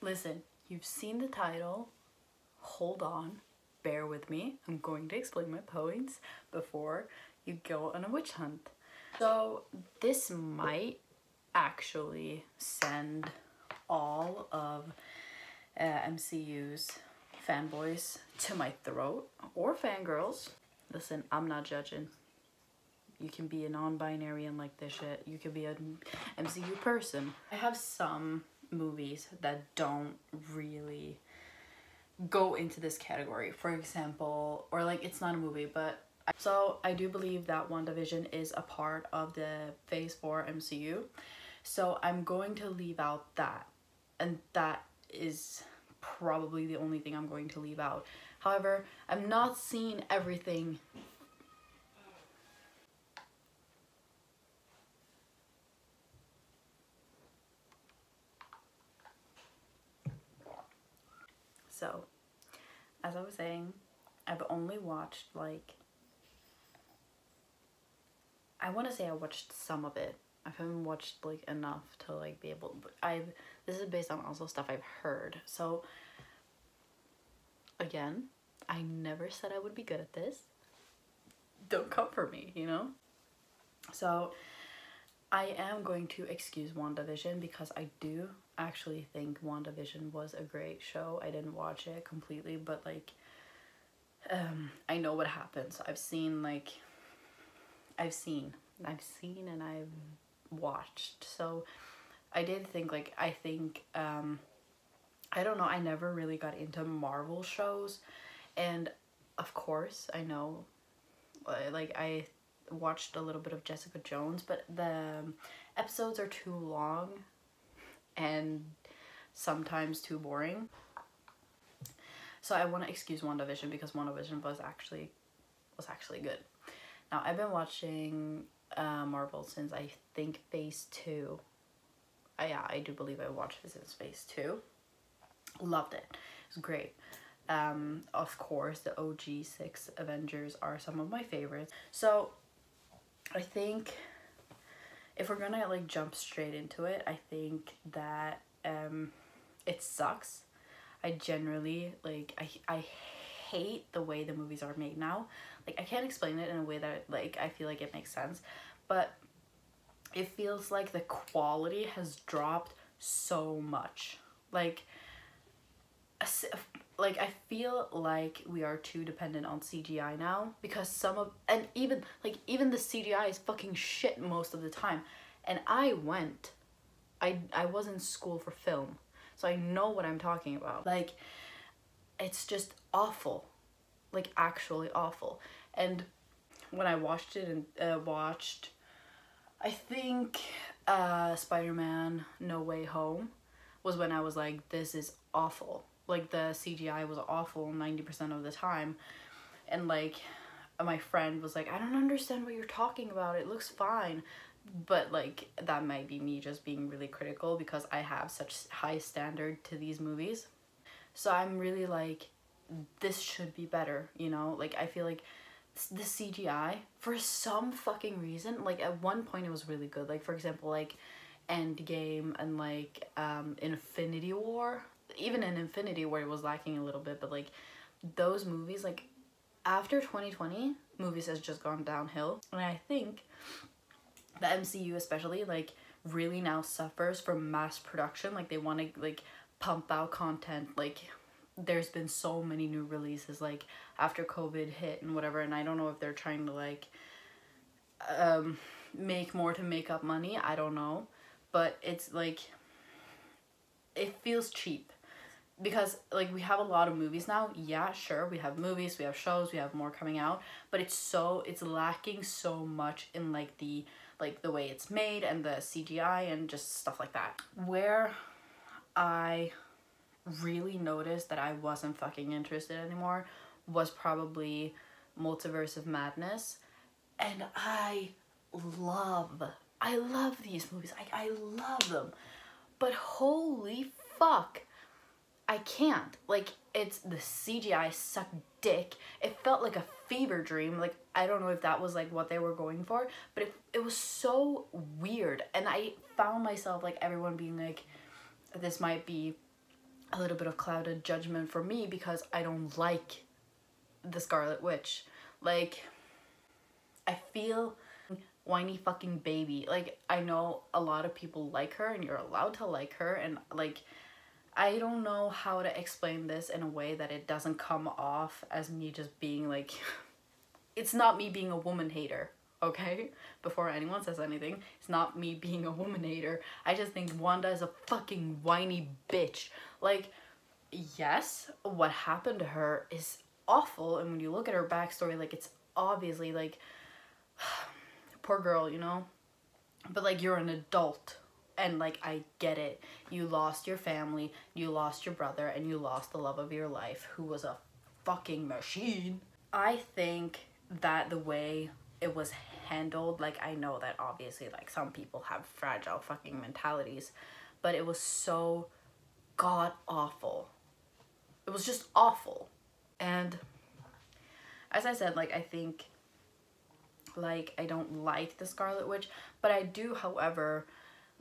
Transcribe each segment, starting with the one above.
Listen, you've seen the title. Hold on, bear with me. I'm going to explain my points before you go on a witch hunt. So this might actually send all of MCU's fanboys to my throat, or fangirls. Listen, I'm not judging. You can be a non-binary and like this shit. You can be an MCU person. I have some movies that don't really go into this category. For example, or like it's not a movie, but so I do believe that Wanda Vision is a part of the Phase 4 MCU. So I'm going to leave out that. And that is probably the only thing I'm going to leave out. However, I'm not seeing everything. So, as I was saying, I've only watched like, I want to say I watched some of it. I haven't watched like enough to like be able, but this is based on also stuff I've heard. So again, I never said I would be good at this. Don't come for me, you know? So I am going to excuse WandaVision because I do actually think WandaVision was a great show. I didn't watch it completely, but like I know what happens. I've seen and I've watched. So I did think like, I don't know, I never really got into Marvel shows, and of course I know like I watched a little bit of Jessica Jones, but the episodes are too long and sometimes too boring. So I want to excuse WandaVision because WandaVision was actually good. Now I've been watching Marvel since I think Phase 2. Yeah, I do believe I watched it since Phase 2. Loved it. It was great. Of course, the OG 6 Avengers are some of my favorites. So I think if we're gonna like jump straight into it, I think that it sucks. I generally like I hate the way the movies are made now. Like I can't explain it in a way that like I feel like it makes sense, but it feels like the quality has dropped so much. Like I feel like we are too dependent on CGI now, because even the CGI is fucking shit most of the time. And I was in school for film, so I know what I'm talking about. Like, it's just awful, like actually awful. And when I watched it and I think Spider-Man No Way Home was when I was like, this is awful. Like the CGI was awful 90% of the time. And like my friend was like, I don't understand what you're talking about. It looks fine. But like that might be me just being really critical because I have such high standard to these movies. So I'm really like, this should be better, you know? Like I feel like the CGI, for some fucking reason, like at one point it was really good. Like for example, like Endgame and like Infinity War. Even in Infinity War it was lacking a little bit, but like those movies, like after 2020, movies has just gone downhill. And I think the MCU especially like really now suffers from mass production. Like they want to like pump out content. Like there's been so many new releases like after COVID hit and whatever, and I don't know if they're trying to like make more to make up money. I don't know, but it's like it feels cheap. Because like we have a lot of movies now. Yeah, sure, we have movies, we have shows, we have more coming out, but it's lacking so much in like the way it's made and the CGI and just stuff like that. Where I really noticed that I wasn't fucking interested anymore was probably Multiverse of Madness. And I love these movies. I love them. But holy fuck, I can't. Like, it's the CGI sucked dick. It felt like a fever dream. Like, I don't know if that was like what they were going for, but it was so weird. And I found myself like everyone being like, this might be a little bit of clouded judgment for me because I don't like the Scarlet Witch. Like, I feel whiny fucking baby. Like, I know a lot of people like her and you're allowed to like her, and like, I don't know how to explain this in a way that it doesn't come off as me just being like, it's not me being a woman hater, okay? Before anyone says anything, it's not me being a woman hater. I just think Wanda is a fucking whiny bitch. Like, yes, what happened to her is awful, and when you look at her backstory, like, it's obviously like, poor girl, you know? But like, you're an adult, and like, I get it. You lost your family, you lost your brother, and you lost the love of your life, who was a fucking machine. I think that the way it was handled, like, I know that obviously like some people have fragile fucking mentalities, but it was so god awful. It was just awful. And as I said, like, I think, like, I don't like the Scarlet Witch, but I do, however,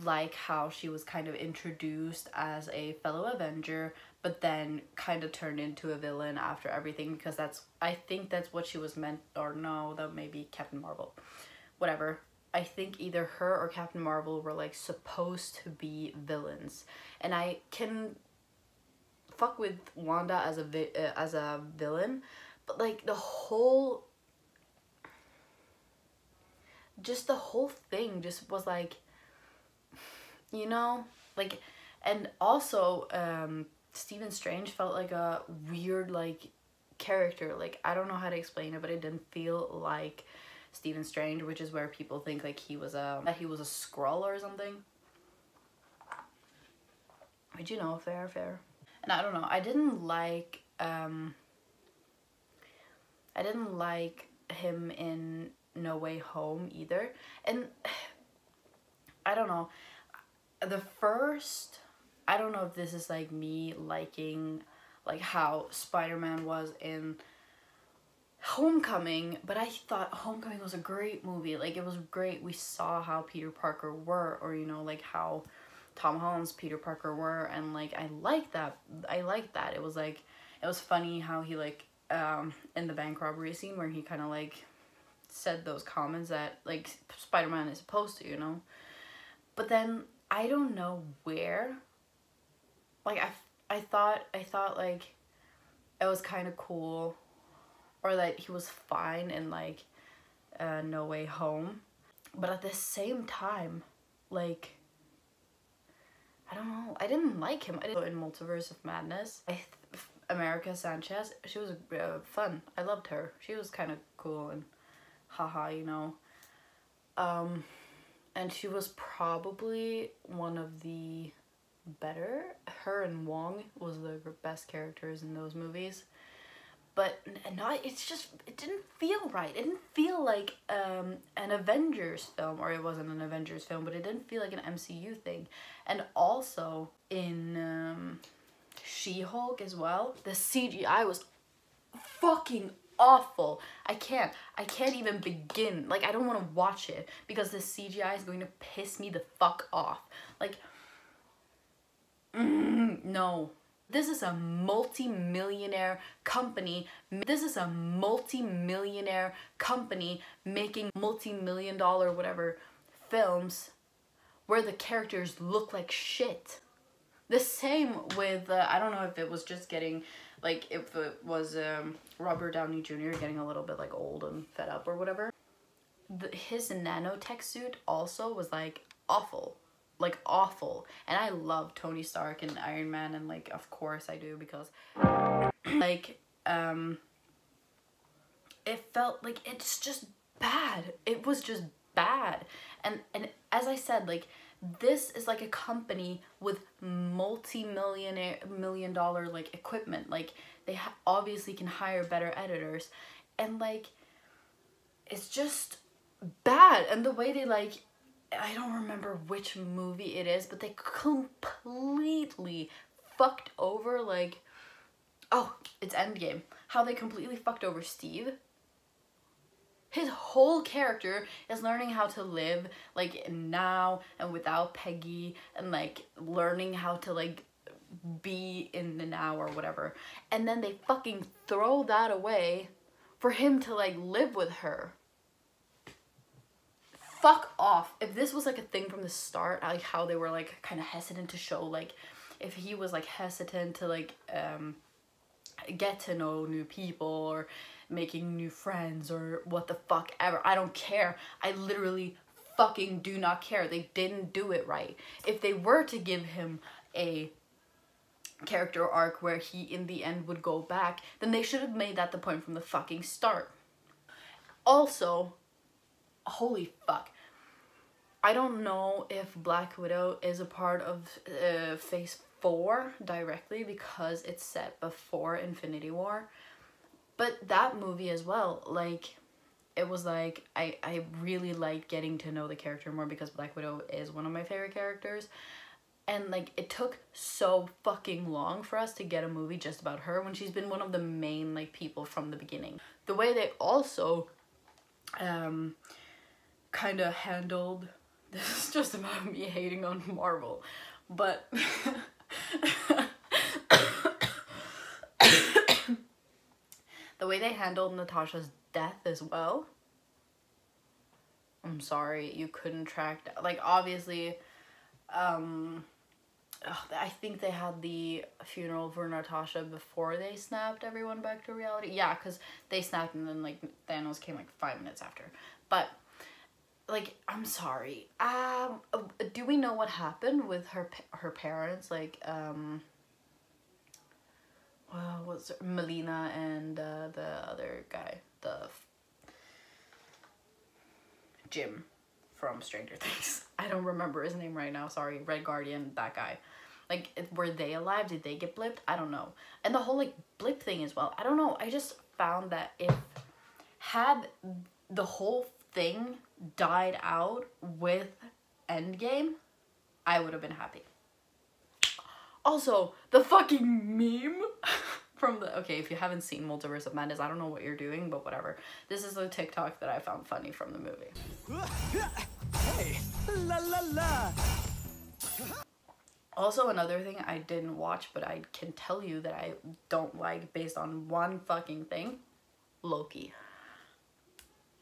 like how she was kind of introduced as a fellow Avenger, but then kind of turned into a villain after everything, because I think that's what she was meant, or no, that may be Captain Marvel. Whatever. I think either her or Captain Marvel were like supposed to be villains, and I can fuck with Wanda as a villain, but like the whole thing just was like, you know, like, and also Stephen Strange felt like a weird like character. Like, I don't know how to explain it, but it didn't feel like Stephen Strange, which is where people think like he was a Skrull or something. But you know, fair. And I don't know, I didn't like him in No Way Home either. And I don't know, I don't know if this is like me liking like how Spider-Man was in Homecoming, but I thought Homecoming was a great movie. Like, it was great. We saw how Peter Parker were, or you know, like how Tom Holland's Peter Parker were, and like I liked that. It was like, it was funny how he like in the bank robbery scene where he kind of like said those comments that like Spider-Man is supposed to, you know. But then I don't know where, like, I thought like it was kind of cool, or that he was fine in like No Way Home, but at the same time, like, I don't know, I didn't like him. In Multiverse of Madness, America Sanchez, she was fun. I loved her. She was kind of cool and haha, you know. And she was probably one of the better. Her and Wong was the best characters in those movies. But it didn't feel right. It didn't feel like an Avengers film, or it wasn't an Avengers film, but it didn't feel like an MCU thing. And also in She-Hulk as well, the CGI was fucking awful. I can't even begin. Like, I don't want to watch it because the CGI is going to piss me the fuck off. Like, no. This is a multi-millionaire company. This is a multi-millionaire company making multi-million-dollar whatever films where the characters look like shit. The same with, I don't know if it was just getting, like, if it was Robert Downey Jr. getting a little bit like old and fed up or whatever. His nanotech suit also was like awful. Like, awful. And I love Tony Stark and Iron Man, and like, of course I do, because like it felt like it's just bad. It was just bad. And as I said, like, this is like a company with multi-million dollar like equipment. Like, they obviously can hire better editors, and like, it's just bad. And the way they, like, I don't remember which movie it is, but they completely fucked over, like, oh, it's Endgame. How they completely fucked over Steve. His whole character is learning how to live, like, now and without Peggy, and like learning how to like be in the now or whatever. And then they fucking throw that away for him to like live with her. Fuck off. If this was like a thing from the start, like how they were like kind of hesitant to show, like if he was like hesitant to like get to know new people or making new friends or what the fuck ever, I don't care. I literally fucking do not care. They didn't do it right. If they were to give him a character arc where he in the end would go back, then they should have made that the point from the fucking start. Also, holy fuck, I don't know if Black Widow is a part of Phase 4 directly because it's set before Infinity War, but that movie as well, like, it was like, I really liked getting to know the character more because Black Widow is one of my favorite characters, and like, it took so fucking long for us to get a movie just about her when she's been one of the main like people from the beginning. The way they also kind of handled, this is just about me hating on Marvel, but the way they handled Natasha's death as well, I'm sorry, you couldn't track that. Like, obviously, I think they had the funeral for Natasha before they snapped everyone back to reality. Yeah, because they snapped and then like Thanos came like 5 minutes after. But like, I'm sorry. Do we know what happened with her parents? Like, well, what's Melina and the other guy, the Jim from Stranger Things. I don't remember his name right now. Sorry, Red Guardian, that guy. Like, were they alive? Did they get blipped? I don't know. And the whole like blip thing as well. I don't know. I just found that if had the whole thing died out with Endgame, I would have been happy. Also, the fucking meme from the, okay, if you haven't seen Multiverse of Madness, I don't know what you're doing, but whatever. This is a TikTok that I found funny from the movie. Hey, la la la. Also, another thing I didn't watch, but I can tell you that I don't like based on one fucking thing, Loki.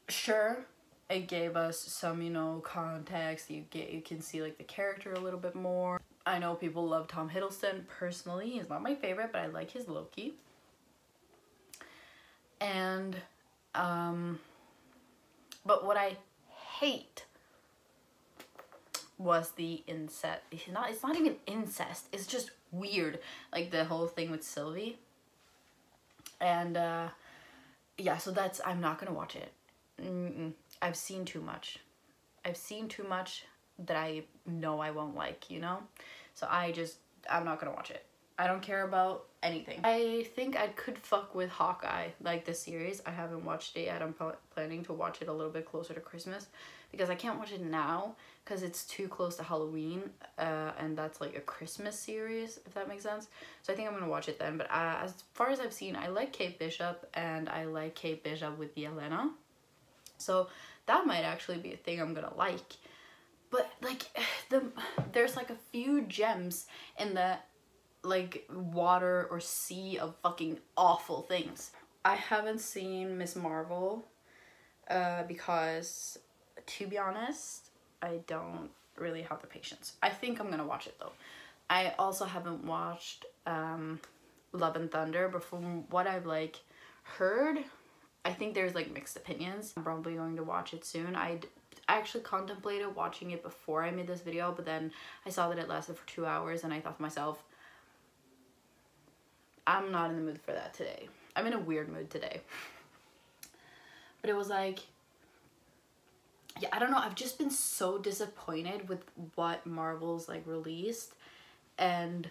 Sure, it gave us some, you know, context. You can see like the character a little bit more. I know people love Tom Hiddleston. Personally, he's not my favorite, but I like his Loki. And but what I hate was the incest. It's not even incest. It's just weird. Like the whole thing with Sylvie. And yeah, so that's, I'm not gonna watch it. I've seen too much. I've seen too much that I know I won't like, you know? So I'm not gonna watch it. I don't care about anything. I think I could fuck with Hawkeye, like the series. I haven't watched it yet. I'm planning to watch it a little bit closer to Christmas because I can't watch it now because it's too close to Halloween, and that's like a Christmas series, if that makes sense. So I think I'm gonna watch it then. But as far as I've seen, I like Kate Bishop, and I like Kate Bishop with Yelena. So that might actually be a thing I'm gonna like. But like, there's like a few gems in the like water or sea of fucking awful things. I haven't seen Miss Marvel because, to be honest, I don't really have the patience. I think I'm gonna watch it though. I also haven't watched Love and Thunder, but from what I've like heard, I think there's like mixed opinions. I'm probably going to watch it soon. I actually contemplated watching it before I made this video, but then I saw that it lasted for 2 hours and I thought to myself, I'm not in the mood for that today. I'm in a weird mood today. But it was like, yeah, I don't know. I've just been so disappointed with what Marvel's like released and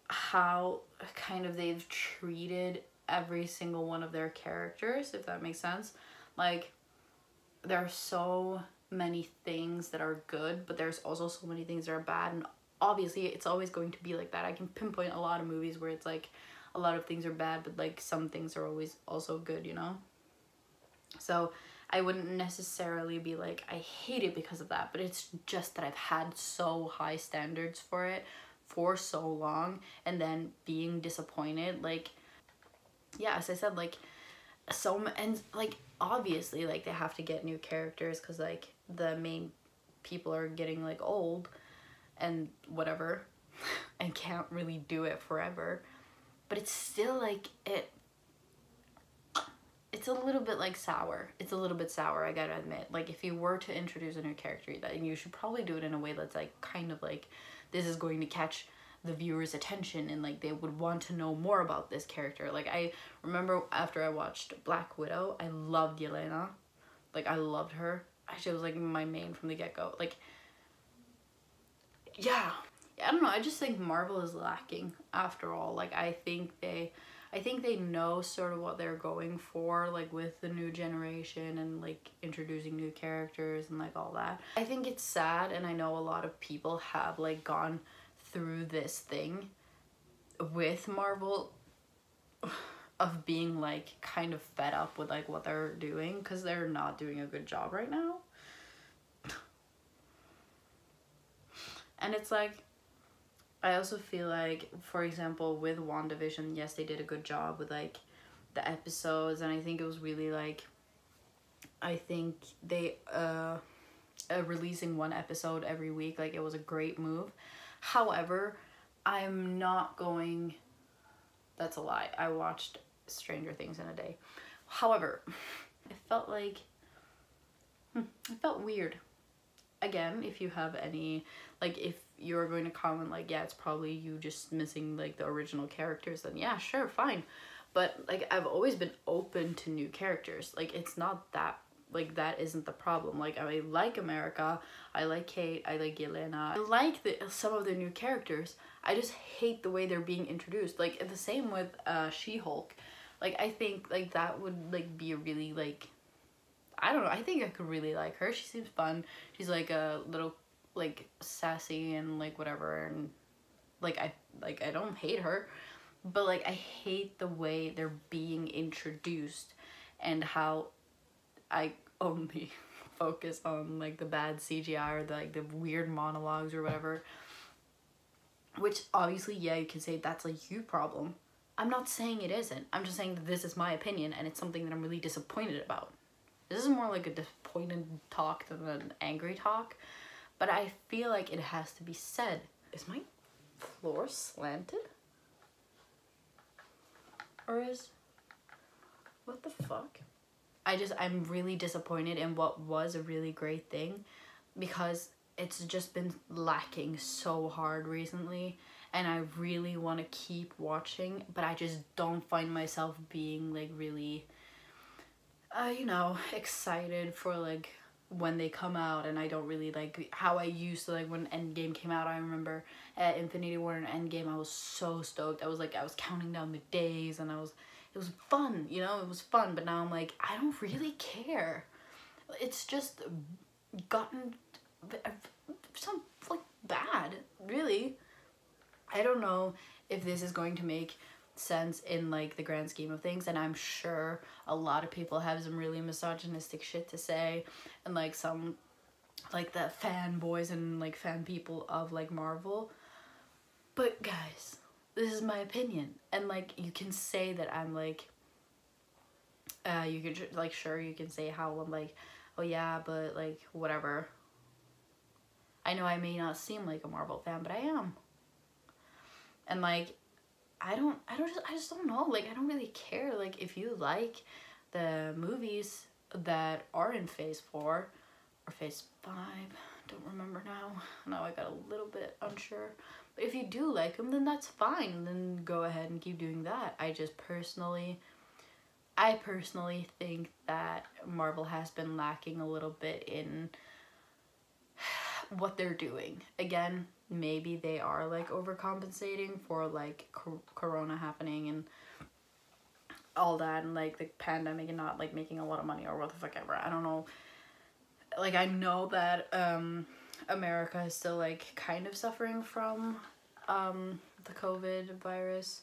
how kind of they've treated every single one of their characters, if that makes sense. Like, there are so many things that are good, but there's also so many things that are bad, and obviously it's always going to be like that. I can pinpoint a lot of movies where it's like a lot of things are bad, but like some things are always also good, you know? So I wouldn't necessarily be like I hate it because of that, but it's just that I've had so high standards for it for so long and then being disappointed. Like, yeah, as I said, like, and like, obviously, like, they have to get new characters because, like, the main people are getting, like, old and whatever and can't really do it forever. But it's still, like, it's a little bit, like, sour. It's a little bit sour, I gotta admit. Like, if you were to introduce a new character, then you should probably do it in a way that's, like, kind of, like, this is going to catch the viewer's attention and, like, they would want to know more about this character. Like, I remember after I watched Black Widow, I loved Yelena. Like, I loved her. She was, like, my main from the get-go. Like, yeah, I don't know, I just think Marvel is lacking after all. Like, I think they know sort of what they're going for, like, with the new generation and, like, introducing new characters and, like, all that. I think it's sad, and I know a lot of people have, like, gone through this thing with Marvel of being, like, kind of fed up with, like, what they're doing because they're not doing a good job right now. And it's like, I also feel like, for example, with Wanda Vision, yes, they did a good job with, like, the episodes, and I think it was really, like, I think they releasing one episode every week, like, it was a great move. However, I'm not going, that's a lie, I watched Stranger Things in a day. However, it felt like, it felt weird. Again, if you have any, like, if you're going to comment, like, yeah, it's probably you just missing, like, the original characters, then yeah, sure, fine. But, like, I've always been open to new characters. Like, it's not that, like, that isn't the problem. Like, I like America, I like Kate, I like Yelena, I like some of the new characters. I just hate the way they're being introduced. Like, the same with She-Hulk. Like, I think, like, that would, like, be a really, like, I don't know, I think I could really like her. She seems fun. She's, like, a little, like, sassy and, like, whatever, and, like, I don't hate her, but, like, I hate the way they're being introduced and how I only focus on, like, the bad CGI or the weird monologues or whatever, which obviously, yeah, you can say that's a you problem. I'm not saying it isn't. I'm just saying that this is my opinion and it's something that I'm really disappointed about. This is more like a disappointed talk than an angry talk, but I feel like it has to be said. Is my floor slanted? Or is, what the fuck? I'm really disappointed in what was a really great thing because it's just been lacking so hard recently, and I really want to keep watching, but I just don't find myself being, like, really you know, excited for, like, when they come out, and I don't really like how I used to, like, when Endgame came out. I remember at Infinity War and Endgame, I was so stoked. I was counting down the days, and it was fun, you know, it was fun, but now I'm like, I don't really care. It's just gotten some, like, bad, really. I don't know if this is going to make sense in, like, the grand scheme of things, and I'm sure a lot of people have some really misogynistic shit to say, and, like, some, like, the fanboys and, like, fan people of, like, Marvel, but guys, this is my opinion, and, like, you can say that I'm, like, you could, like, sure, you can say how I'm, like, oh yeah, but, like, whatever. I know I may not seem like a Marvel fan, but I am, and, like, I just don't know, like, I don't really care. Like, if you like the movies that are in phase 4 or phase 5, don't remember now I got a little bit unsure, but if you do like them, then that's fine, then go ahead and keep doing that. I personally think that Marvel has been lacking a little bit in what they're doing. Again, maybe they are, like, overcompensating for, like, corona happening and all that, and, like, the pandemic, and not, like, making a lot of money or what the fuck ever. I don't know. Like, I know that America is still, like, kind of suffering from the COVID virus,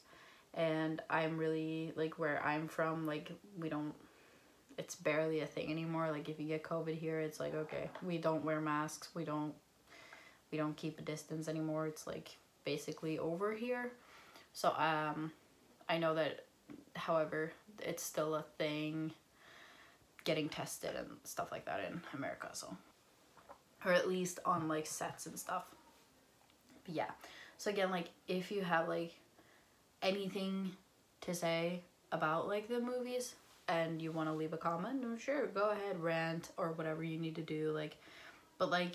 and I'm really, like, where I'm from, like, it's barely a thing anymore. Like, if you get COVID here, it's like, okay, we don't wear masks, we don't keep a distance anymore. It's like, basically over here. So I know that, however, it's still a thing getting tested and stuff like that in America, so, or at least on like sets and stuff. But yeah, so again, like if you have like anything to say about like the movies and you want to leave a comment, I'm sure, go ahead, rant or whatever you need to do, like, but like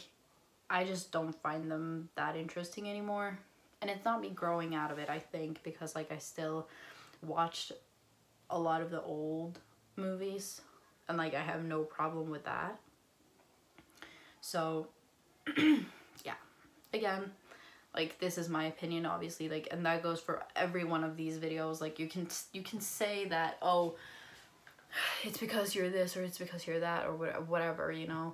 I just don't find them that interesting anymore. And it's not me growing out of it, I think, because like I still watched a lot of the old movies and like I have no problem with that. So yeah, again, like this is my opinion, obviously, like, and that goes for every one of these videos. Like you can say that, oh, it's because you're this or it's because you're that or whatever, you know,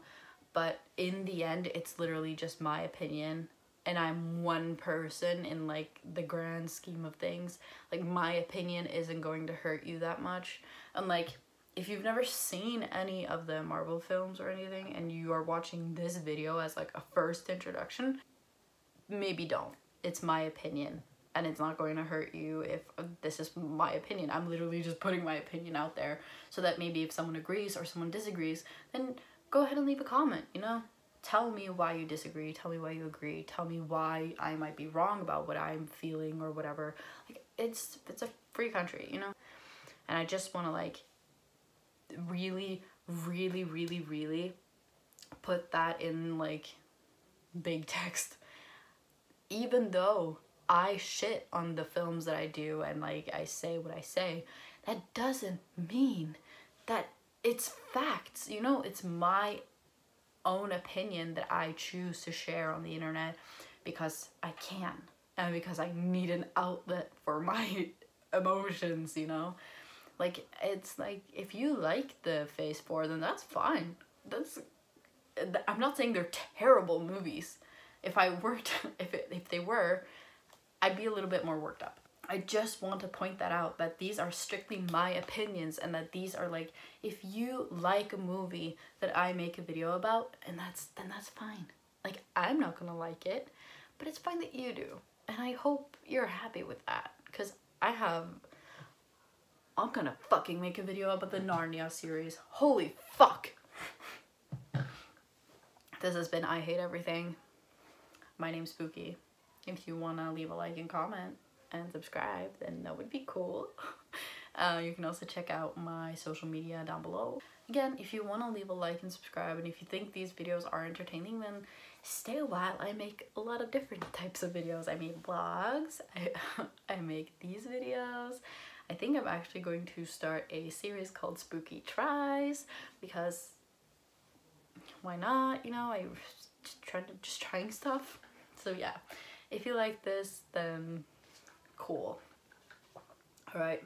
but in the end it's literally just my opinion, and I'm one person in like the grand scheme of things. Like my opinion isn't going to hurt you that much. And like if you've never seen any of the Marvel films or anything and you are watching this video as like a first introduction, maybe don't. It's my opinion and it's not going to hurt you if this is my opinion. I'm literally just putting my opinion out there so that maybe if someone agrees or someone disagrees, then go ahead and leave a comment, you know? Tell me why you disagree, tell me why you agree, tell me why I might be wrong about what I'm feeling or whatever. Like it's a free country, you know? And I just want to like really put that in like big text. Even though I shit on the films that I do and like I say what I say, that doesn't mean that it's facts, you know? It's my own opinion that I choose to share on the internet because I can and because I need an outlet for my emotions, you know? Like it's like if you like the Phase 4, then that's fine. I'm not saying they're terrible movies. If I were to, if they were, I'd be a little bit more worked up. I just want to point that out, that these are strictly my opinions and that these are like, if you like a movie that I make a video about, and then that's fine. Like I'm not gonna like it, but it's fine that you do. And I hope you're happy with that, because I'm gonna fucking make a video about the Narnia series. Holy fuck. This has been I Hate Everything. My name's Spooky. If you wanna leave a like and comment and subscribe, then that would be cool. You can also check out my social media down below. Again, if you want to leave a like and subscribe, and if you think these videos are entertaining, then stay a while. I make a lot of different types of videos. I make vlogs, I make these videos. I think I'm actually going to start a series called Spooky Tries, because why not, you know? I just trying stuff. So yeah, if you like this, then cool. All right.